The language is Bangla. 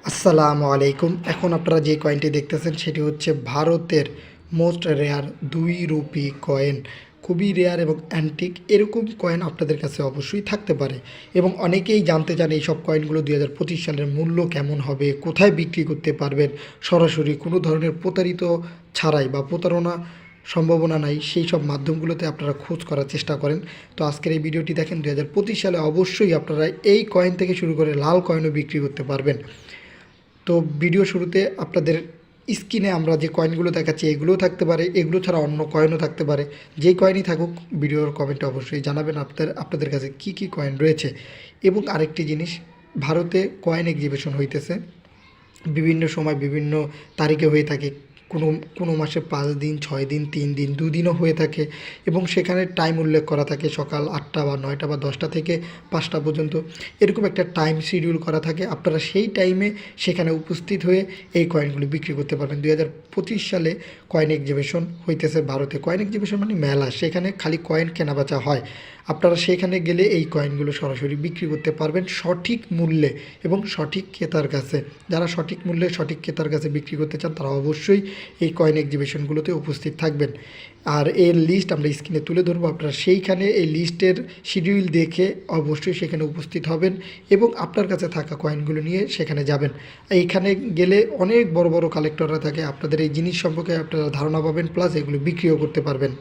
আসসালামু আলাইকুম। এখন আপনারা যে কয়েনটি দেখতেছেন সেটি হচ্ছে ভারতের মোস্ট রেয়ার ২ রুপি কয়েন। খুবই রেয়ার এবং অ্যান্টিক এরকম কয়েন আপনাদের কাছে অবশ্যই থাকতে পারে এবং অনেকেই জানতে চান এইসব কয়েনগুলো ২০২৫ সালের মূল্য কেমন হবে, কোথায় বিক্রি করতে পারবেন সরাসরি কোনো ধরনের প্রতারিত ছাড়াই বা প্রতারণা সম্ভাবনা নাই সেই সব মাধ্যমগুলোতে আপনারা খোঁজ করার চেষ্টা করেন। তো আজকের এই ভিডিওটি দেখেন ২০২৫ সালে অবশ্যই আপনারা এই কয়েন থেকে শুরু করে লাল কয়েনও বিক্রি করতে পারবেন। তো ভিডিও শুরুতে আপনাদের স্ক্রিনে আমরা যে কয়েনগুলো দেখাচ্ছি এগুলোও থাকতে পারে, এগুলো ছাড়া অন্য কয়েনও থাকতে পারে। যেই কয়েনই থাকুক ভিডিওর কমেন্টে অবশ্যই জানাবেন আপনাদের কাছে কি কি কয়েন রয়েছে। এবং আরেকটি জিনিস, ভারতে কয়েন এক্সিবিশন হইতেছে বিভিন্ন সময় বিভিন্ন তারিখে হয়ে থাকে। কোনো কোনো মাসে ৫ দিন, ৬ দিন, ৩ দিন, ২ দিনও হয়ে থাকে এবং সেখানে টাইম উল্লেখ করা থাকে সকাল ৮টা বা ৯টা বা ১০টা থেকে ৫টা পর্যন্ত। এরকম একটা টাইম শিডিউল করা থাকে। আপনারা সেই টাইমে সেখানে উপস্থিত হয়ে এই কয়েনগুলো বিক্রি করতে পারবেন। ২০২৫ সালে কয়েন এক্সিবিশন হইতেছে ভারতে। কয়েন এক্সিবিশন মানে মেলা, সেখানে খালি কয়েন কেনাবেচা হয়। আপনারা সেখানে গেলে এই কয়েনগুলো সরাসরি বিক্রি করতে পারবেন সঠিক মূল্যে এবং সঠিক ক্রেতার কাছে। যারা সঠিক মূল্যে সঠিক ক্রেতার কাছে বিক্রি করতে চান তারা অবশ্যই এই কয়েন এক্সিবিশনগুলোতে উপস্থিত থাকবেন। আর এর লিস্ট আমরা স্ক্রিনে তুলে ধরবো, আপনারা সেইখানে এই লিস্টের শিডিউল দেখে অবশ্যই সেখানে উপস্থিত হবেন এবং আপনার কাছে থাকা কয়েনগুলো নিয়ে সেখানে যাবেন। এইখানে গেলে অনেক বড় বড় কালেক্টররা থাকে, আপনাদের এই জিনিস সম্পর্কে আপনারা ধারণা পাবেন, প্লাস এগুলো বিক্রিও করতে পারবেন।